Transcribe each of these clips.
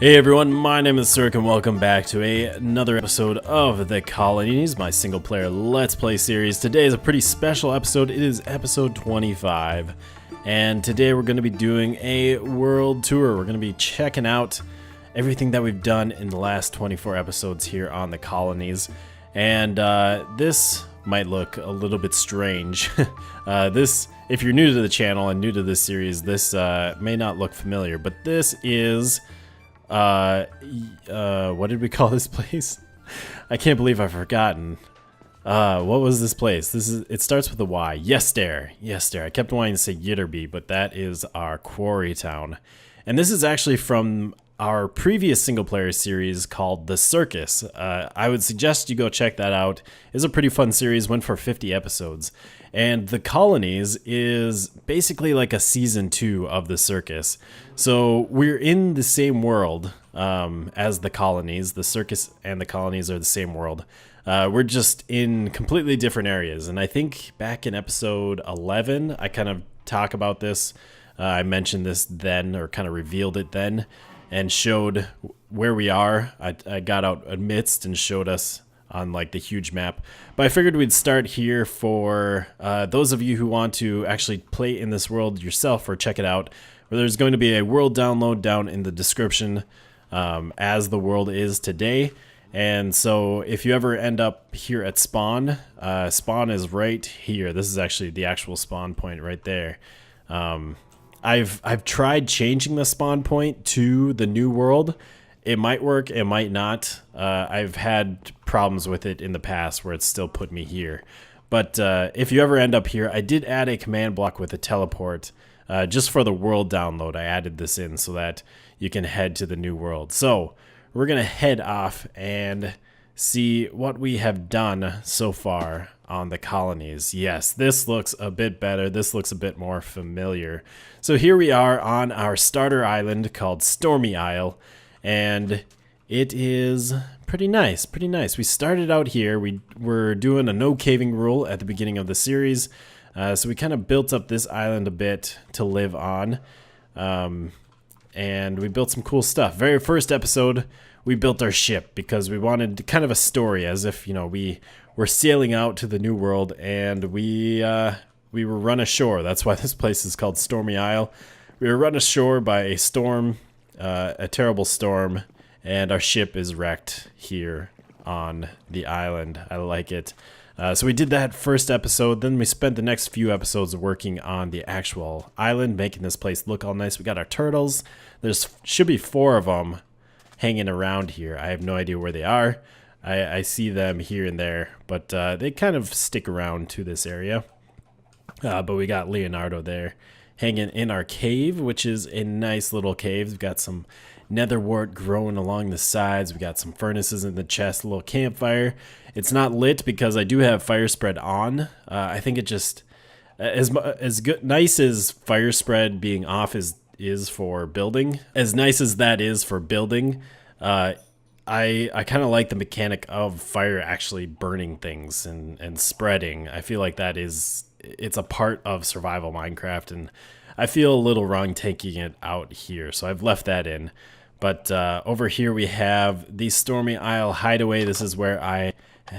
Hey everyone, my name is theSirhc and welcome back to another episode of the Colonies, my single player Let's Play series. Today is a pretty special episode. It is episode 25. And today we're going to be doing a world tour. We're going to be checking out everything that we've done in the last 24 episodes here on the Colonies. And this might look a little bit strange. If you're new to the channel and new to this series, this may not look familiar, but this is... what did we call this place? I can't believe I've forgotten. What was this place? It starts with a Y. Yester. I kept wanting to say Yitterby, but that is our quarry town. And this is actually from our previous single player series called theSirhc. I would suggest you go check that out. It's a pretty fun series, went for 50 episodes. And the Colonies is basically like a season 2 of theSirhc. So we're in the same world as the Colonies. theSirhc and the Colonies are the same world. We're just in completely different areas. And I think back in episode 11, I kind of talk about this. I mentioned this then, or kind of revealed it then, and showed where we are. I got out amidst and showed us on like the huge map. But I figured we'd start here for those of you who want to actually play in this world yourself or check it out. Where there's going to be a world download down in the description as the world is today. And so if you ever end up here at spawn, spawn is right here. This is actually the actual spawn point right there. I've tried changing the spawn point to the new world. It might work, it might not. I've had problems with it in the past where it's still put me here. But if you ever end up here, I did add a command block with a teleport just for the world download. I added this in so that you can head to the new world. So we're going to head off and see what we have done so far on the Colonies. Yes, this looks a bit better. This looks a bit more familiar. So here we are on our starter island called Stormy Isle. And it is pretty nice, pretty nice. We started out here. We were doing a no caving rule at the beginning of the series. So we kind of built up this island a bit to live on. And we built some cool stuff. Very first episode, we built our ship because we wanted kind of a story as if, you know, we were sailing out to the new world and we were run ashore. That's why this place is called Stormy Isle. We were run ashore by a storm. A terrible storm, and our ship is wrecked here on the island. I like it. So we did that first episode, then we spent the next few episodes working on the actual island, making this place look all nice. We got our turtles. There's should be 4 of them hanging around here. I have no idea where they are. I see them here and there, but they kind of stick around to this area. But we got Leonardo there hanging in our cave, which is a nice little cave. We've got some nether wart growing along the sides. We got some furnaces in the chest, a little campfire. It's not lit because I do have fire spread on. I think it just as good nice as fire spread being off is for building. As nice as that is for building, I kind of like the mechanic of fire actually burning things and spreading. I feel like it's a part of survival Minecraft, and I feel a little wrong taking it out here, so I've left that in. But over here we have the Stormy Isle hideaway. This is where I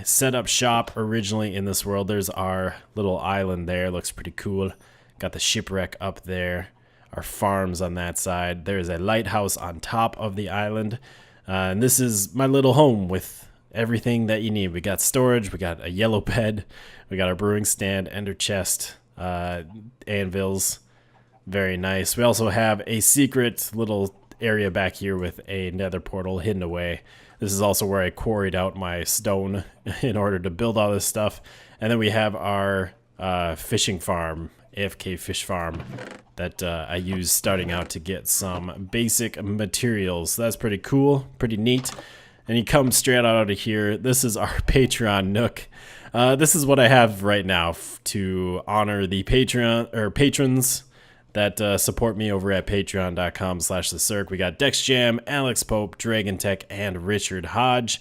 set up shop originally in this world. There's our little island there. Looks pretty cool. Got the shipwreck up there. Our farms on that side. There's a lighthouse on top of the island. And this is my little home with everything that you need. We got storage, we got a yellow bed, we got our brewing stand, ender chest, anvils. Very nice. We also have a secret little area back here with a nether portal hidden away. This is also where I quarried out my stone in order to build all this stuff. And then we have our fishing farm, AFK fish farm, that I used starting out to get some basic materials. So that's pretty cool, pretty neat. And you come straight out of here. This is our Patreon nook. This is what I have right now to honor the patrons that support me over at patreon.com/theSirhc. We got DexJam, Alex Pope, Dragon Tech, and Richard Hodge.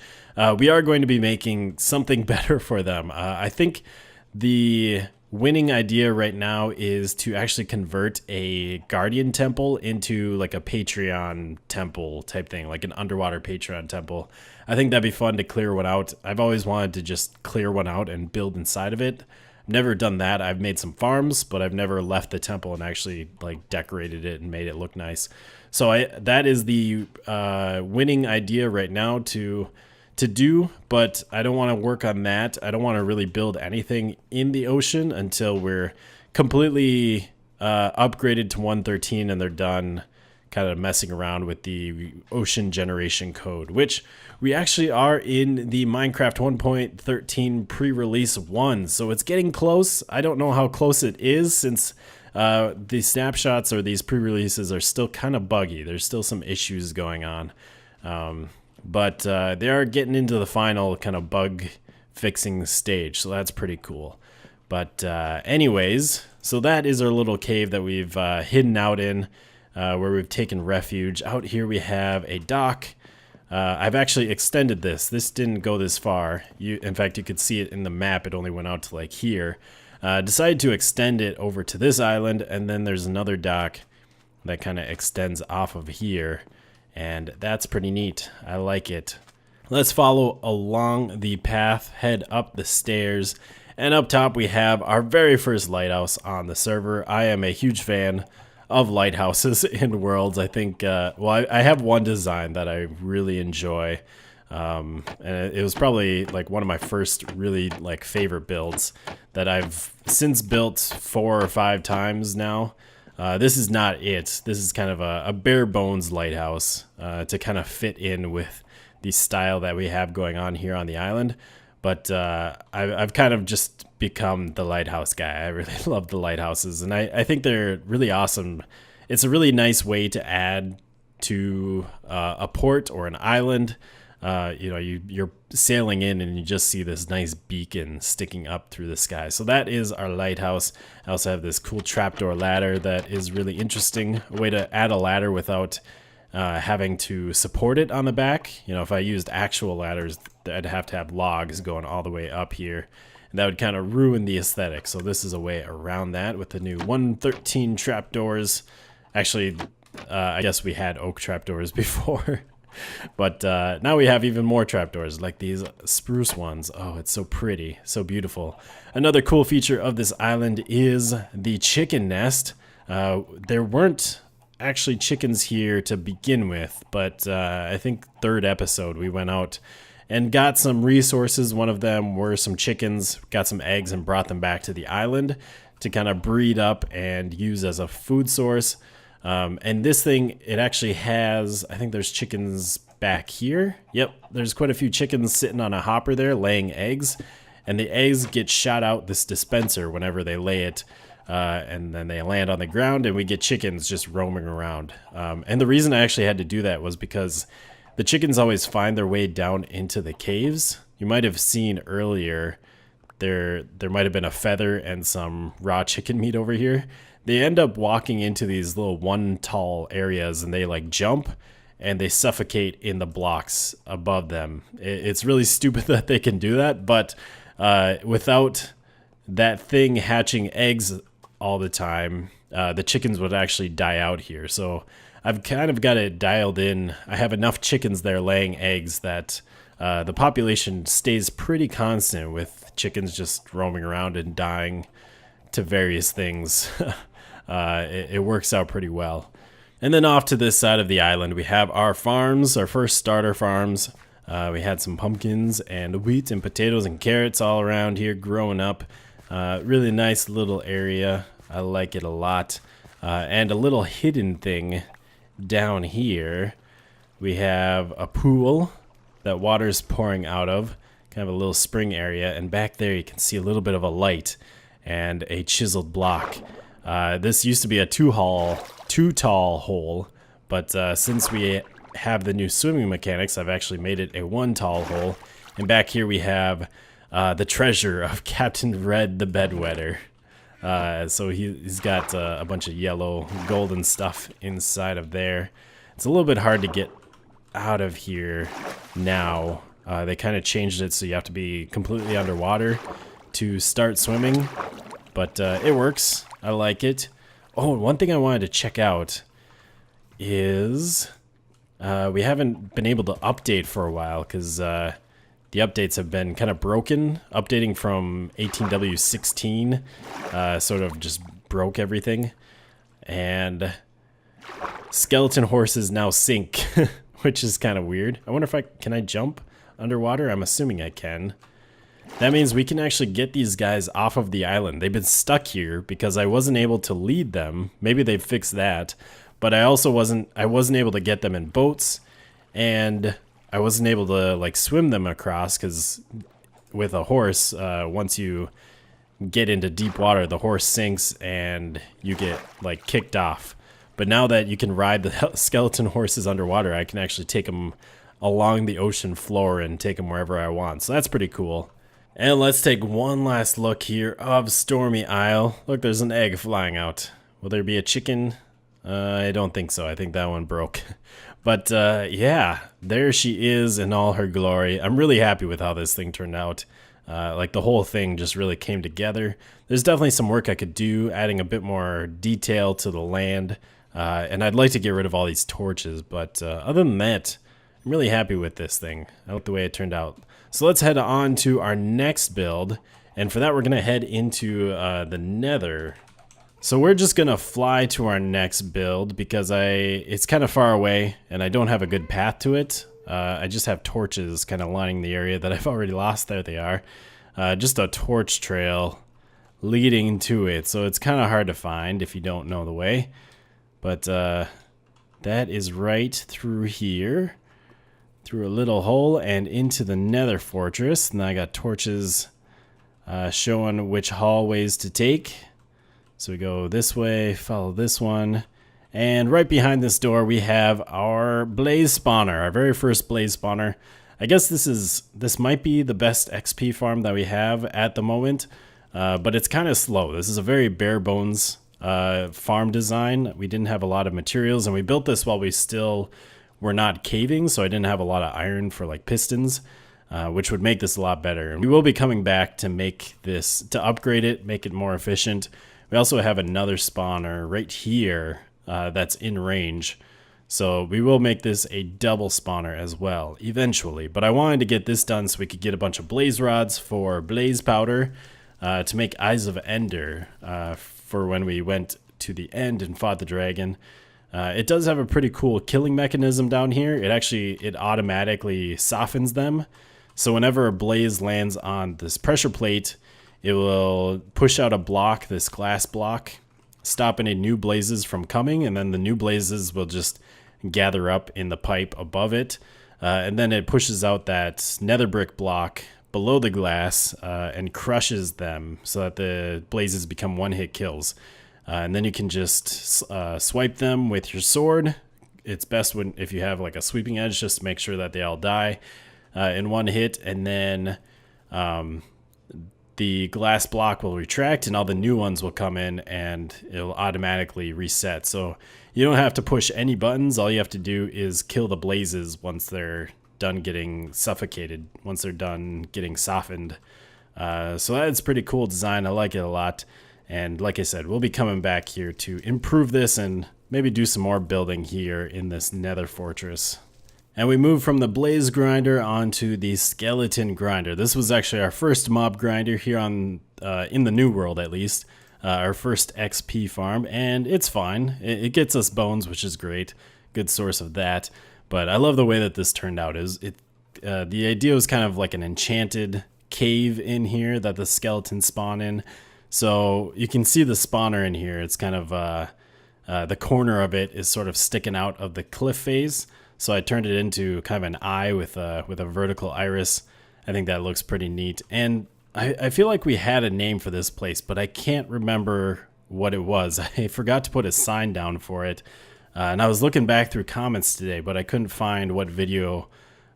We are going to be making something better for them. I think the winning idea right now is to actually convert a guardian temple into like a Patreon temple type thing, like an underwater Patreon temple. I think that'd be fun to clear one out. I've always wanted to just clear one out and build inside of it. I've never done that. I've made some farms, but I've never left the temple and actually like decorated it and made it look nice. So that is the winning idea right now to do, but I don't want to work on that. I don't want to really build anything in the ocean until we're completely upgraded to 1.13 and they're done kind of messing around with the ocean generation code, which we actually are in the Minecraft 1.13 pre-release 1. So it's getting close. I don't know how close it is since the snapshots or these pre-releases are still kind of buggy. There's still some issues going on. But they are getting into the final kind of bug fixing stage, so that's pretty cool. But anyways, so that is our little cave that we've hidden out in, where we've taken refuge. Out here we have a dock. I've actually extended this. This didn't go this far. In fact, you could see it in the map. It only went out to like here. Decided to extend it over to this island, and then there's another dock that kind of extends off of here. And that's pretty neat. I like it. Let's follow along the path, head up the stairs, and up top we have our very first lighthouse on the server. I am a huge fan of lighthouses in worlds. I think, well, I have one design that I really enjoy. And it was probably like one of my first really like favorite builds that I've since built 4 or 5 times now. This is not it. This is kind of a bare bones lighthouse to kind of fit in with the style that we have going on here on the island. But I've kind of just become the lighthouse guy. I really love the lighthouses, and I think they're really awesome. It's a really nice way to add to a port or an island. You know, you're sailing in and you just see this nice beacon sticking up through the sky. So that is our lighthouse. I also have this cool trapdoor ladder that is really interesting. A way to add a ladder without having to support it on the back. You know, if I used actual ladders, I'd have to have logs going all the way up here. And that would kind of ruin the aesthetic. So this is a way around that with the new 1.13 trapdoors. Actually, I guess we had oak trapdoors before. But now we have even more trapdoors, like these spruce ones. Oh, it's so pretty, so beautiful. Another cool feature of this island is the chicken nest. There weren't actually chickens here to begin with, but I think 3rd episode we went out and got some resources. One of them were some chickens, got some eggs and brought them back to the island to kind of breed up and use as a food source. And this thing, it actually has, I think there's chickens back here. Yep, there's quite a few chickens sitting on a hopper there laying eggs. And the eggs get shot out this dispenser whenever they lay it. And then they land on the ground and we get chickens just roaming around. And the reason I actually had to do that was because the chickens always find their way down into the caves. You might have seen earlier, there might have been a feather and some raw chicken meat over here. They end up walking into these little one tall areas and they like jump and they suffocate in the blocks above them. It's really stupid that they can do that, but without that thing hatching eggs all the time, the chickens would actually die out here. So I've kind of got it dialed in. I have enough chickens there laying eggs that the population stays pretty constant with chickens just roaming around and dying to various things. It works out pretty well. And then off to this side of the island, we have our farms, our first starter farms. We had some pumpkins and wheat and potatoes and carrots all around here growing up. Really nice little area. I like it a lot. And a little hidden thing down here. We have a pool that water's pouring out of, kind of a little spring area. And back there you can see a little bit of a light and a chiseled block. This used to be a too tall hole, but since we have the new swimming mechanics, I've actually made it a 1 tall hole. And back here we have the treasure of Captain Red the Bedwetter. So he's got a bunch of yellow golden stuff inside of there. It's a little bit hard to get out of here now. They kind of changed it so you have to be completely underwater to start swimming. but it works. I like it. Oh, one thing I wanted to check out is we haven't been able to update for a while because the updates have been kind of broken. Updating from 18W16 sort of just broke everything. And skeleton horses now sink, which is kind of weird. I wonder if can I jump underwater? I'm assuming I can. That means we can actually get these guys off of the island. They've been stuck here because I wasn't able to lead them. Maybe they've fixed that. But I also wasn't able to get them in boats, and I wasn't able to like swim them across because with a horse, once you get into deep water, the horse sinks and you get like kicked off. But now that you can ride the skeleton horses underwater, I can actually take them along the ocean floor and take them wherever I want. So that's pretty cool. And let's take one last look here of Stormy Isle. Look, there's an egg flying out. Will there be a chicken? I don't think so. I think that one broke. But yeah, there she is in all her glory. I'm really happy with how this thing turned out. Like the whole thing just really came together. There's definitely some work I could do, adding a bit more detail to the land. And I'd like to get rid of all these torches. But other than that, I'm really happy with this thing. I like the way it turned out. So let's head on to our next build. And for that, we're going to head into the Nether. So we're just gonna fly to our next build because it's kind of far away and I don't have a good path to it. I just have torches kind of lining the area that I've already lost. There they are. Just a torch trail leading to it. So it's kind of hard to find if you don't know the way. But that is right through here. Through a little hole and into the Nether fortress. And I got torches showing which hallways to take. So we go this way, follow this one, and right behind this door we have our blaze spawner, our very first blaze spawner. I guess this might be the best XP farm that we have at the moment, but it's kind of slow. This is a very bare bones farm design. We didn't have a lot of materials, and we built this while we still were not caving, so I didn't have a lot of iron for like pistons, which would make this a lot better. And we will be coming back to make this, to upgrade it, make it more efficient. We also have another spawner right here that's in range. So we will make this a double spawner as well eventually. But I wanted to get this done so we could get a bunch of blaze rods for blaze powder to make Eyes of Ender for when we went to the end and fought the dragon. It does have a pretty cool killing mechanism down here. It automatically softens them. So whenever a blaze lands on this pressure plate, it will push out a block, this glass block, stop any new blazes from coming, and then the new blazes will just gather up in the pipe above it. And then it pushes out that nether brick block below the glass and crushes them so that the blazes become one-hit kills. And then you can just swipe them with your sword. It's best if you have like a sweeping edge, just to make sure that they all die in one hit, and then the glass block will retract and all the new ones will come in and it'll automatically reset. So you don't have to push any buttons. All you have to do is kill the blazes once they're done getting suffocated, once they're done getting softened. So that's a pretty cool design. I like it a lot. And like I said, we'll be coming back here to improve this and maybe do some more building here in this Nether fortress. And we move from the blaze grinder onto the skeleton grinder. This was actually our first mob grinder here on in the new world, at least. Our first XP farm, and it's fine. It gets us bones, which is great. Good source of that. But I love the way that this turned out. The idea was kind of like an enchanted cave in here that the skeletons spawn in. So you can see the spawner in here. It's kind of the corner of it is sort of sticking out of the cliff face. So I turned it into kind of an eye with a vertical iris. I think that looks pretty neat. And I feel like we had a name for this place, but I can't remember what it was. I forgot to put a sign down for it. And I was looking back through comments today, but I couldn't find what video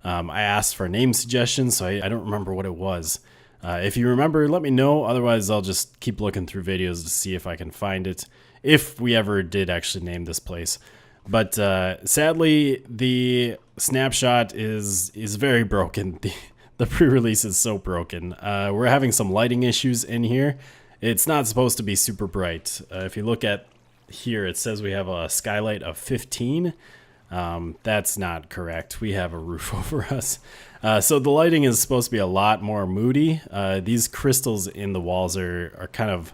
I asked for name suggestions, so I don't remember what it was. If you remember, let me know. Otherwise, I'll just keep looking through videos to see if I can find it, if we ever did actually name this place. But sadly, the snapshot is very broken. The pre-release is so broken. We're having some lighting issues in here, it's not supposed to be super bright. If you look at here, it says we have a skylight of 15. That's not correct. We have a roof over us. So the lighting is supposed to be a lot more moody. These crystals in the walls are kind of,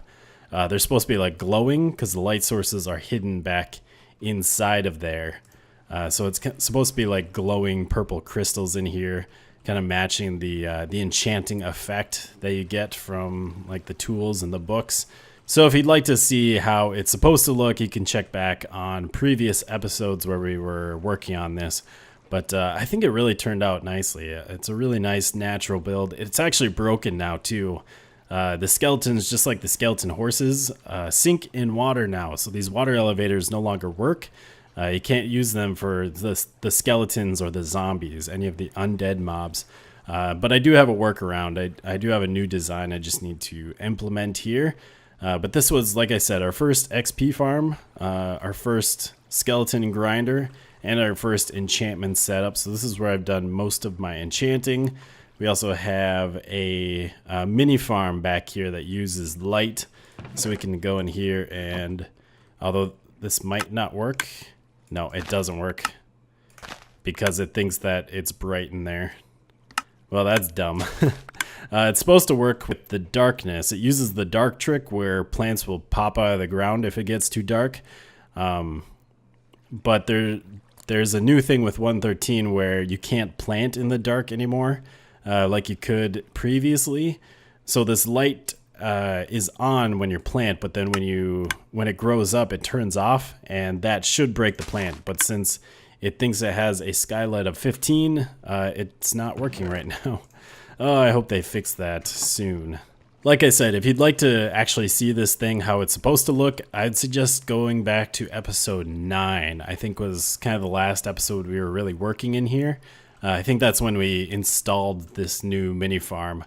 they're supposed to be like glowing because the light sources are hidden back inside of there. So it's supposed to be like glowing purple crystals in here, kind of matching the enchanting effect that you get from like the tools and the books. So if you'd like to see how it's supposed to look, you can check back on previous episodes where we were working on this. But I think it really turned out nicely. It's a really nice natural build. It's actually broken now too. The skeletons, just like the skeleton horses, sink in water now. So these water elevators no longer work. You can't use them for the skeletons or the zombies, any of the undead mobs. But I do have a workaround. I do have a new design I just need to implement here. But this was, like I said, our first XP farm, our first skeleton grinder, and our first enchantment setup. So this is where I've done most of my enchanting. We also have a mini farm back here that uses light. So we can go in here and, although this might not work, no, it doesn't work because it thinks that it's bright in there. Well, that's dumb. It's supposed to work with the darkness. It uses the dark trick where plants will pop out of the ground if it gets too dark. But there's a new thing with 1.13 where you can't plant in the dark anymore like you could previously. So this light is on when you plant, but then when it grows up, it turns off, and that should break the plant. But since it thinks it has a skylight of 15, it's not working right now. Oh, I hope they fix that soon. Like I said, if you'd like to actually see this thing, how it's supposed to look, I'd suggest going back to episode 9. I think was kind of the last episode we were really working in here. I think that's when we installed this new mini farm.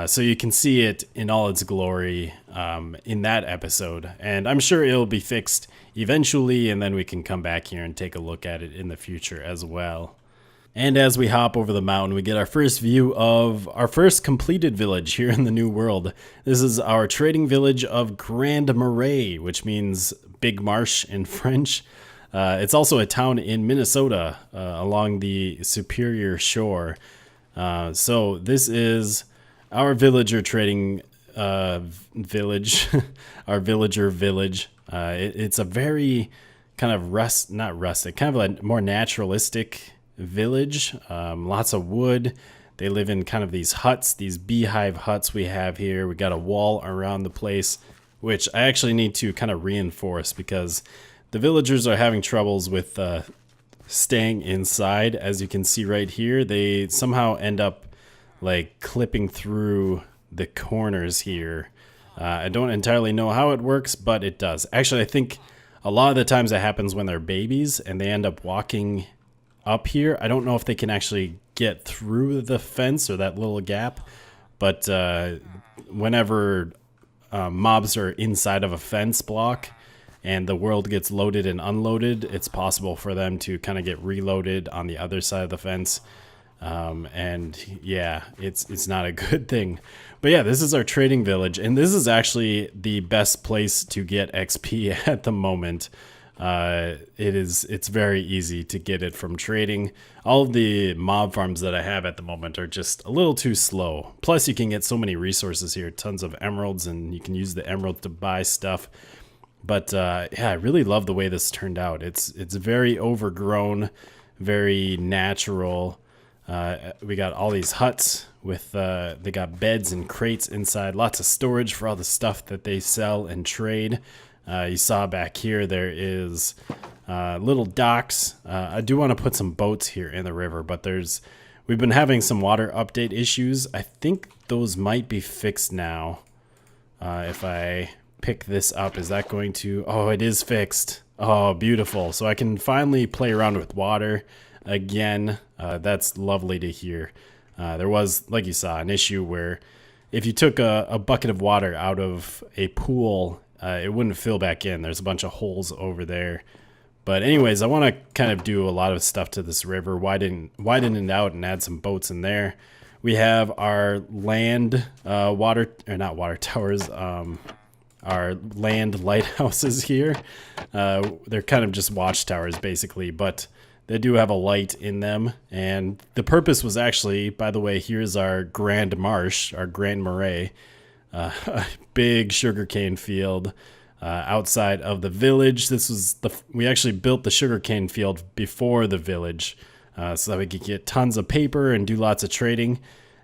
So you can see it in all its glory in that episode. And I'm sure it'll be fixed eventually, and then we can come back here and take a look at it in the future as well. And as we hop over the mountain, we get our first view of our first completed village here in the New World. This is our trading village of Grand Marais, which means big marsh in French. It's also a town in Minnesota along the Superior Shore. So this is our villager trading village, our villager village. It's a very kind of not rustic, kind of a more naturalistic village. Lots of wood. They live in kind of these huts, these beehive huts we have here. We got a wall around the place, which I actually need to kind of reinforce because the villagers are having troubles with staying inside. As you can see right here, they somehow end up like clipping through the corners here. I don't entirely know how it works, but it does. Actually, I think a lot of the times that happens when they're babies and they end up walking up here. I don't know if they can actually get through the fence or that little gap, but whenever mobs are inside of a fence block and the world gets loaded and unloaded, it's possible for them to kind of get reloaded on the other side of the fence. And yeah, it's not a good thing. But yeah, this is our trading village, and this is actually the best place to get XP at the moment. It's very easy to get it from trading. All of the mob farms that I have at the moment are just a little too slow. Plus you can get so many resources here, tons of emeralds, and you can use the emeralds to buy stuff. But yeah, I really love the way this turned out. It's very overgrown, very natural. We got all these huts with they got beds and crates inside, lots of storage for all the stuff that they sell and trade. You saw back here there is little docks. I do want to put some boats here in the river, but we've been having some water update issues. I think those might be fixed now. If I pick this up, is that going to... Oh, it is fixed. Oh, beautiful. So I can finally play around with water again. That's lovely to hear. There was, like you saw, an issue where if you took a bucket of water out of a pool, it wouldn't fill back in. There's a bunch of holes over there. But anyways, I want to kind of do a lot of stuff to this river, widen it out and add some boats in there. We have our land water, or not water towers, our land lighthouses here. They're kind of just watchtowers basically, but they do have a light in them. And the purpose was actually, by the way, here's our Grand Marsh, our Grand Marais, a big sugarcane field outside of the village. We actually built the sugarcane field before the village so that we could get tons of paper and do lots of trading.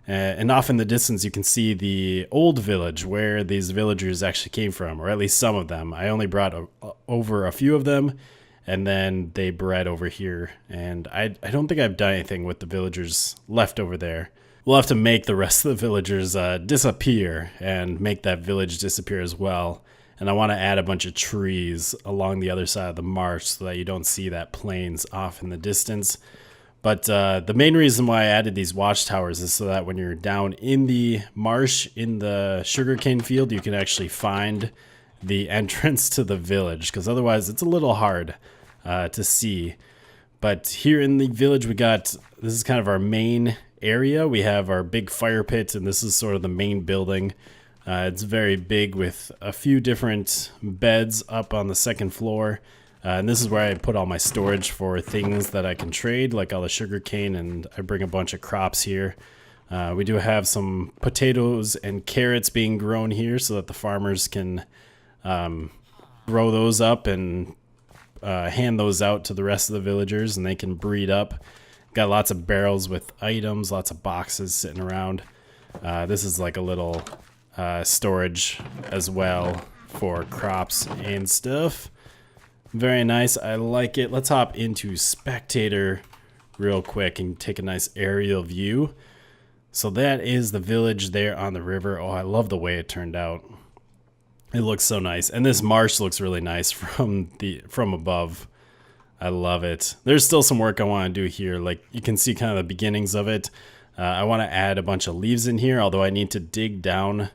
And off in the distance, you can see the old village where these villagers actually came from, or at least some of them. I only brought over a few of them, and then they bred over here. And I don't think I've done anything with the villagers left over there. We'll have to make the rest of the villagers disappear and make that village disappear as well. And I want to add a bunch of trees along the other side of the marsh so that you don't see that plains off in the distance. But the main reason why I added these watchtowers is so that when you're down in the marsh, in the sugarcane field, you can actually find the entrance to the village, because otherwise it's a little hard to see. But here in the village, this is kind of our main area. We have our big fire pit, and this is sort of the main building. It's very big with a few different beds up on the second floor. And this is where I put all my storage for things that I can trade, like all the sugar cane, and I bring a bunch of crops here. We do have some potatoes and carrots being grown here so that the farmers can grow those up and hand those out to the rest of the villagers, and they can breed up. Got lots of barrels with items, lots of boxes sitting around. This is like a little storage as well for crops and stuff. Very nice. I like it. Let's hop into spectator real quick and take a nice aerial view. So that is the village there on the river. Oh, I love the way it turned out. It looks so nice. And this marsh looks really nice from above. I love it. There's still some work I want to do here. Like you can see kind of the beginnings of it. I want to add a bunch of leaves in here, although I need to dig down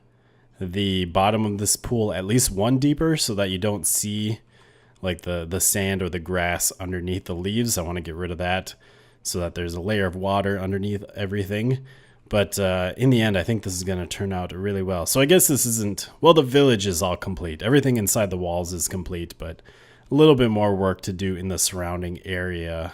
the bottom of this pool at least one deeper so that you don't see like the sand or the grass underneath the leaves. I want to get rid of that so that there's a layer of water underneath everything. But in the end, I think this is going to turn out really well. So I guess this isn't, well, the village is all complete. Everything inside the walls is complete, but a little bit more work to do in the surrounding area.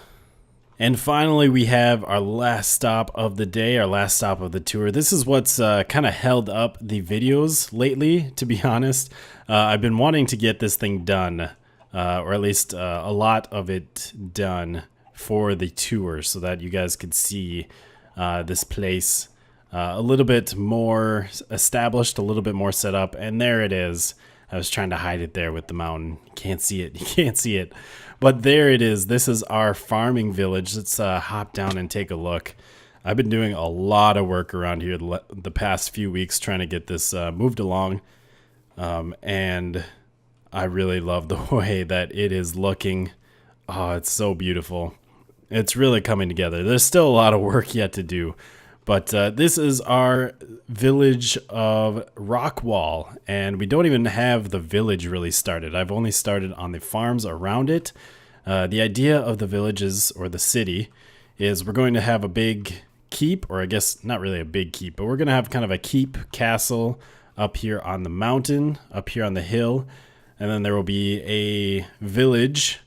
And finally, we have our last stop of the day, our last stop of the tour. This is what's kind of held up the videos lately, to be honest. I've been wanting to get this thing done. Or at least a lot of it done for the tour so that you guys could see this place a little bit more established, a little bit more set up. And there it is. I was trying to hide it there with the mountain. You can't see it. You can't see it. But there it is. This is our farming village. Let's hop down and take a look. I've been doing a lot of work around here the past few weeks trying to get this moved along. And I really love the way that it is looking. Oh, it's so beautiful. It's really coming together. There's still a lot of work yet to do. But this is our village of Rockwall. And we don't even have the village really started. I've only started on the farms around it. The idea of the villages, or the city, is we're going to have a big keep, or I guess not really a big keep, but we're going to have kind of a keep castle up here on the mountain, up here on the hill. And then there will be a village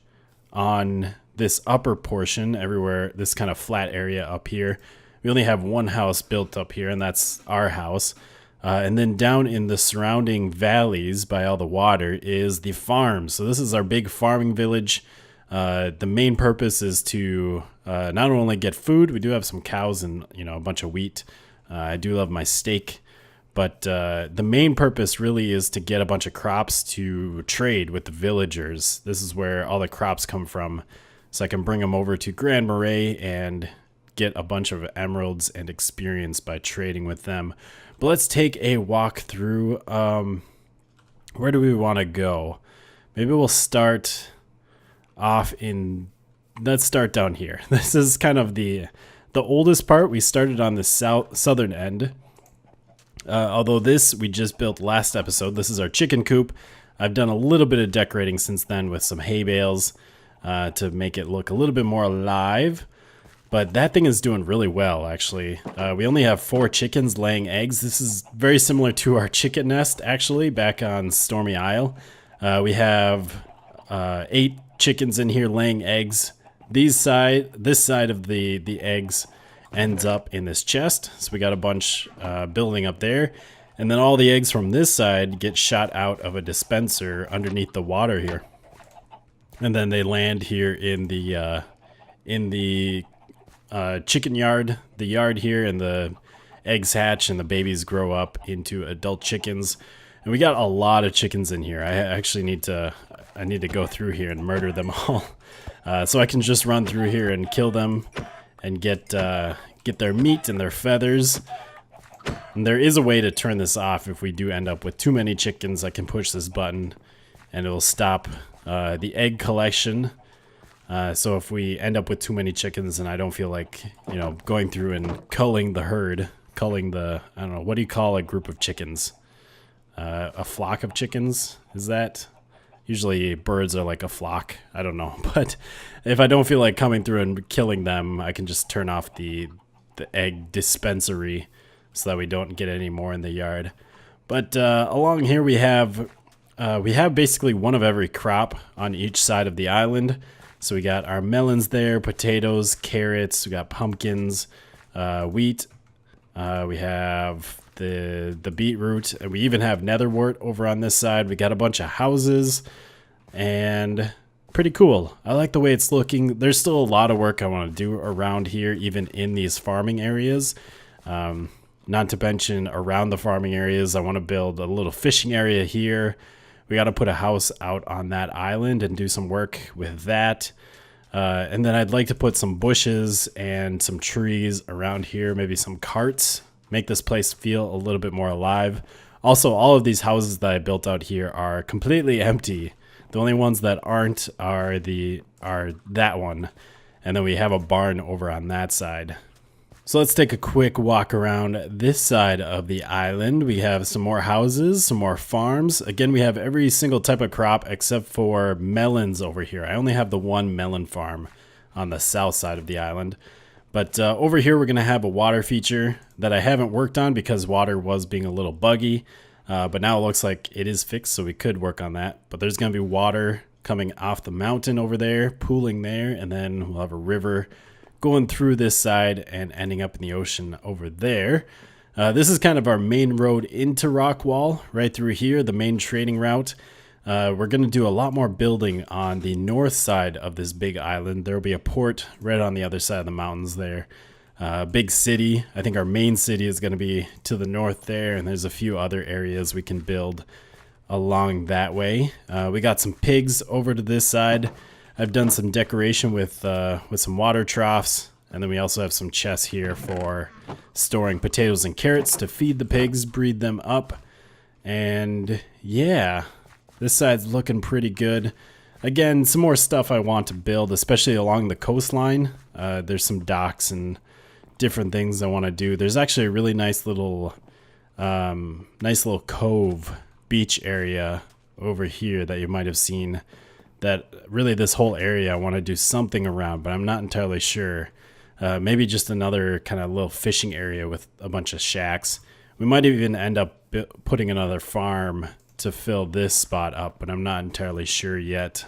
on this upper portion, everywhere, this kind of flat area up here. We only have one house built up here, and that's our house. And then down in the surrounding valleys by all the water is the farm. So this is our big farming village. The main purpose is to not only get food, we do have some cows and a bunch of wheat. I do love my steak. But the main purpose really is to get a bunch of crops to trade with the villagers. This is where all the crops come from. So I can bring them over to Grand Marais and get a bunch of emeralds and experience by trading with them. But let's take a walk through. Where do we want to go? Maybe we'll start off in... Let's start down here. This is kind of the oldest part. We started on the southern end. Although this we just built last episode. This is our chicken coop. I've done a little bit of decorating since then with some hay bales to make it look a little bit more alive. But that thing is doing really well, actually. We only have 4 chickens laying eggs. This is very similar to our chicken nest, actually, back on Stormy Isle. We have 8 chickens in here laying eggs. This side of the eggs ends up in this chest. So we got a bunch building up there. And then all the eggs from this side get shot out of a dispenser underneath the water here. And then they land here in the chicken yard, the yard here, and the eggs hatch and the babies grow up into adult chickens. And we got a lot of chickens in here. I actually need to go through here and murder them all. So I can just run through here and kill them and get their meat and their feathers. And there is a way to turn this off. If we do end up with too many chickens, I can push this button and it will stop the egg collection. So if we end up with too many chickens and I don't feel like, going through and culling the herd, culling the, I don't know, what do you call a group of chickens? A flock of chickens? Is that? Usually birds are like a flock. I don't know. But if I don't feel like coming through and killing them, I can just turn off the egg dispensary so that we don't get any more in the yard. But along here we have basically one of every crop on each side of the island. So we got our melons there, potatoes, carrots, we got pumpkins, wheat, we have the beetroot, and we even have netherwort over on this side. We got a bunch of houses, and pretty cool. I like the way it's looking. There's still a lot of work I want to do around here, even in these farming areas. Not to mention around the farming areas, I want to build a little fishing area here. We got to put a house out on that island and do some work with that. And then I'd like to put some bushes and some trees around here, maybe some carts, make this place feel a little bit more alive. Also, all of these houses that I built out here are completely empty. The only ones that aren't are that one. And then we have a barn over on that side. So let's take a quick walk around this side of the island. We have some more houses, some more farms. Again, we have every single type of crop except for melons over here. I only have the one melon farm on the south side of the island. But over here, we're going to have a water feature that I haven't worked on because water was being a little buggy. But now it looks like it is fixed, so we could work on that. But there's going to be water coming off the mountain over there, pooling there, and then we'll have a river going through this side and ending up in the ocean over there. This is kind of our main road into Rockwall, right through here, the main trading route. We're going to do a lot more building on the north side of this big island. There will be a port right on the other side of the mountains there. Big city. I think our main city is going to be to the north there, and there's a few other areas we can build along that way. We got some pigs over to this side. I've done some decoration with some water troughs, and then we also have some chests here for storing potatoes and carrots to feed the pigs, breed them up. And yeah, this side's looking pretty good. Again, some more stuff I want to build, especially along the coastline. There's some docks and different things I want to do. There's actually a really nice little cove beach area over here that you might have seen. That really this whole area I want to do something around, but I'm not entirely sure. Maybe just another kind of little fishing area with a bunch of shacks. We might even end up putting another farm to fill this spot up, but I'm not entirely sure yet.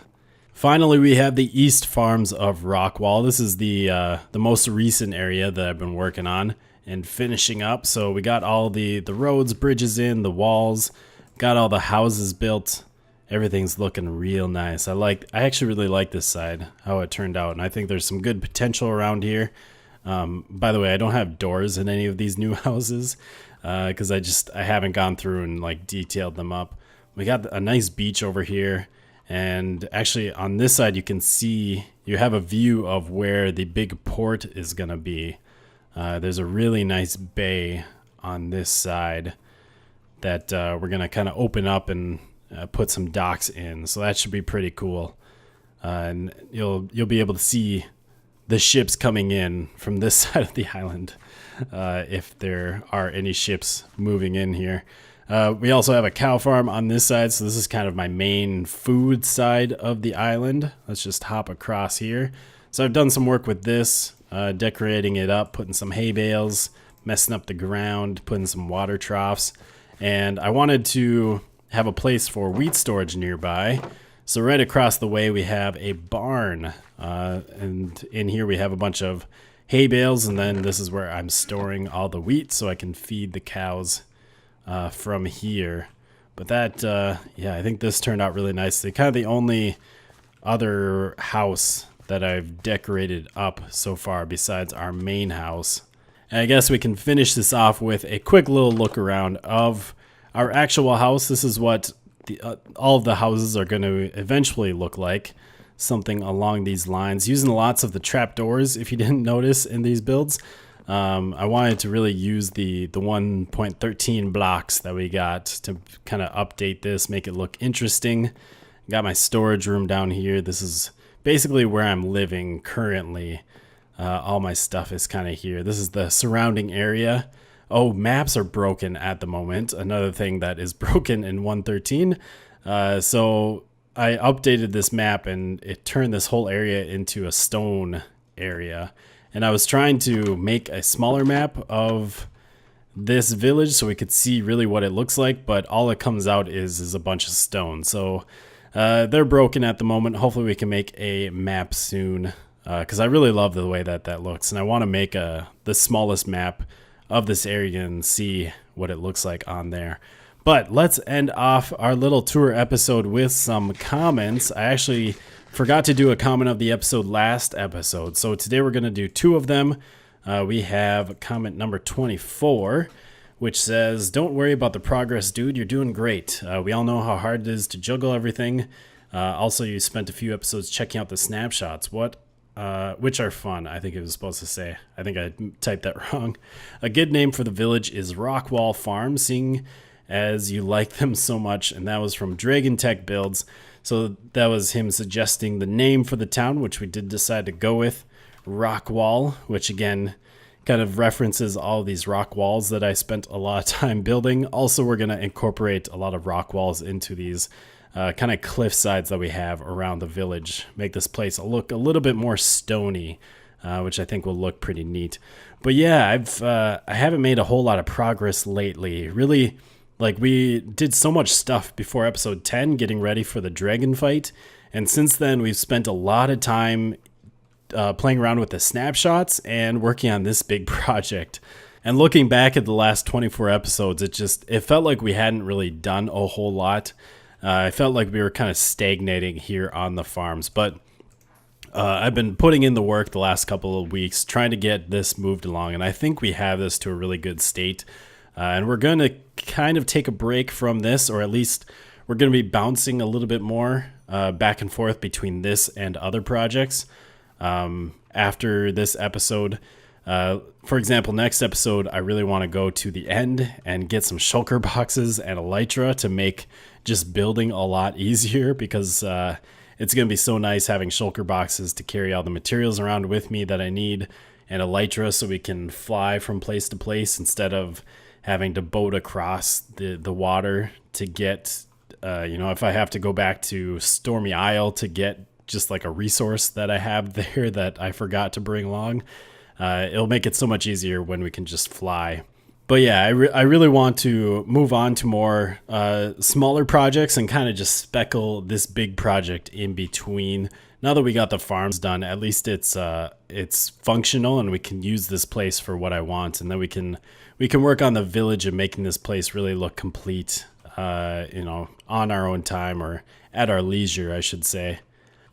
Finally, we have the east farms of Rockwall. This is the most recent area that I've been working on and finishing up. So we got all the roads, bridges in, the walls, got all the houses built. Everything's looking real nice. I actually really like this side, how it turned out, and I think there's some good potential around here. By the way, I don't have doors in any of these new houses because I haven't gone through and like detailed them up. We got a nice beach over here, and actually on this side you have a view of where the big port is gonna be. There's a really nice bay on this side that we're gonna kind of open up and put some docks in, so that should be pretty cool. And you'll be able to see the ships coming in from this side of the island if there are any ships moving in here. We also have a cow farm on this side, so this is kind of my main food side of the island. Let's just hop across here. So I've done some work with this, decorating it up, putting some hay bales, messing up the ground, putting some water troughs. And I wanted to have a place for wheat storage nearby. So right across the way we have a barn, and in here we have a bunch of hay bales, and then this is where I'm storing all the wheat so I can feed the cows from here. But that, yeah, I think this turned out really nicely. Kind of the only other house that I've decorated up so far besides our main house. And I guess we can finish this off with a quick little look around of our actual house. This is what all of the houses are going to eventually look like. Something along these lines, using lots of the trapdoors, if you didn't notice in these builds. I wanted to really use the 1.13 blocks that we got to kind of update this, make it look interesting. Got my storage room down here. This is basically where I'm living currently. All my stuff is kind of here. This is the surrounding area. Oh, maps are broken at the moment. Another thing that is broken in 1.13. So I updated this map and it turned this whole area into a stone area. And I was trying to make a smaller map of this village so we could see really what it looks like, but all it comes out is a bunch of stone. So they're broken at the moment. Hopefully we can make a map soon, because I really love the way that looks. And I want to make the smallest map of this area and see what it looks like on there. But let's end off our little tour episode with some comments. I actually forgot to do a comment of the episode last episode, so today we're going to do two of them. We have comment number 24, which says, "Don't worry about the progress, dude. You're doing great. We all know how hard it is to juggle everything. Also, you spent a few episodes checking out the snapshots. Which are fun," I think it was supposed to say. I think I typed that wrong. "A good name for the village is Rockwall Farm, seeing as you like them so much." And that was from Dragon Tech Builds. So that was him suggesting the name for the town, which we did decide to go with, Rockwall, which again kind of references all of these rock walls that I spent a lot of time building. Also, we're going to incorporate a lot of rock walls into these kind of cliff sides that we have around the village. Make this place look a little bit more stony, which I think will look pretty neat. But yeah, I haven't made a whole lot of progress lately. Really, like, we did so much stuff before episode 10 getting ready for the dragon fight, and since then we've spent a lot of time playing around with the snapshots and working on this big project. And looking back at the last 24 episodes, it felt like we hadn't really done a whole lot. I felt like we were kind of stagnating here on the farms, but I've been putting in the work the last couple of weeks trying to get this moved along, and I think we have this to a really good state. And we're going to kind of take a break from this, or at least we're going to be bouncing a little bit more back and forth between this and other projects after this episode. For example, next episode, I really want to go to the end and get some shulker boxes and elytra to make just building a lot easier, because it's going to be so nice having shulker boxes to carry all the materials around with me that I need, and elytra so we can fly from place to place instead of having to boat across the water to get, if I have to go back to Stormy Isle to get just like a resource that I have there that I forgot to bring along. It'll make it so much easier when we can just fly. But yeah, I really want to move on to more smaller projects and kind of just speckle this big project in between. Now that we got the farms done, at least it's functional and we can use this place for what I want, and then we can work on the village and making this place really look complete, on our own time, or at our leisure, I should say.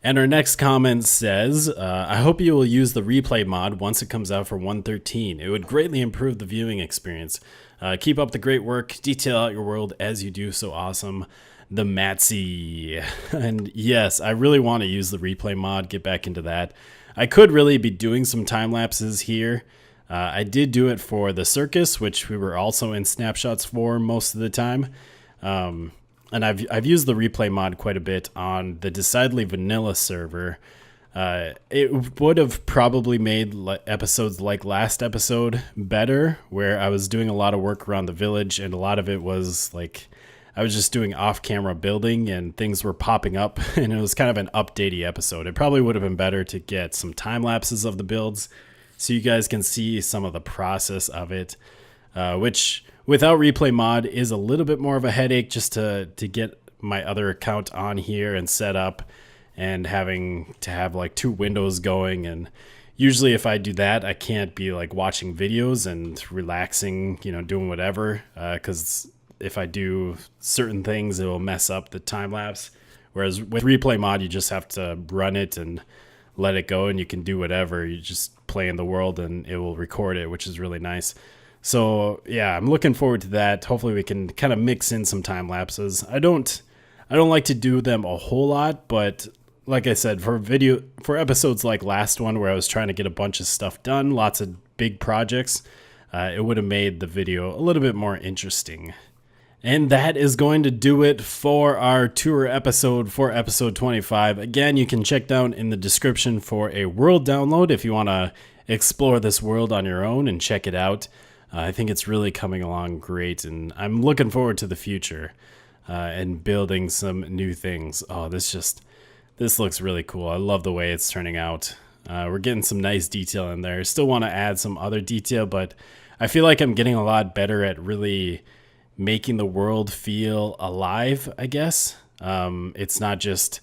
And our next comment says, "I hope you will use the replay mod once it comes out for 1.13. It would greatly improve the viewing experience. Keep up the great work. Detail out your world as you do so awesome. The Matsy." And yes, I really want to use the replay mod, get back into that. I could really be doing some time lapses here. I did do it for the circus, which we were also in snapshots for most of the time. And I've used the replay mod quite a bit on the decidedly vanilla server. It would have probably made episodes like last episode better, where I was doing a lot of work around the village, and a lot of it was like I was just doing off-camera building and things were popping up, and it was kind of an updatey episode. It probably would have been better to get some time lapses of the builds so you guys can see some of the process of it, which without replay mod is a little bit more of a headache just to get my other account on here and set up, and having to have like 2 windows going. And usually if I do that, I can't be like watching videos and relaxing, doing whatever, because if I do certain things, it will mess up the time lapse. Whereas with replay mod, you just have to run it and let it go, and you can do whatever. You just play in the world and it will record it, which is really nice. So yeah, I'm looking forward to that. Hopefully we can kind of mix in some time lapses. I don't like to do them a whole lot, but like I said, for episodes like last one where I was trying to get a bunch of stuff done, lots of big projects, it would have made the video a little bit more interesting. And that is going to do it for our tour episode for episode 25. Again, you can check down in the description for a world download if you want to explore this world on your own and check it out. I think it's really coming along great, and I'm looking forward to the future and building some new things. Oh, this looks really cool. I love the way it's turning out. We're getting some nice detail in there. Still want to add some other detail, but I feel like I'm getting a lot better at really making the world feel alive, I guess. It's not just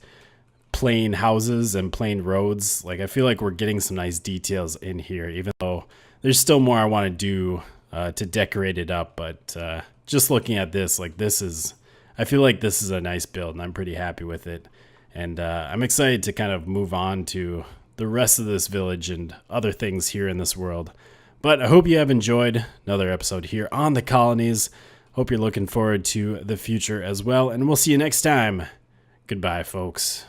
plain houses and plain roads. Like, I feel like we're getting some nice details in here, even though there's still more I want to do to decorate it up. But just looking at this, I feel like this is a nice build, and I'm pretty happy with it. And I'm excited to kind of move on to the rest of this village and other things here in this world. But I hope you have enjoyed another episode here on the Colonies. Hope you're looking forward to the future as well, and we'll see you next time. Goodbye, folks.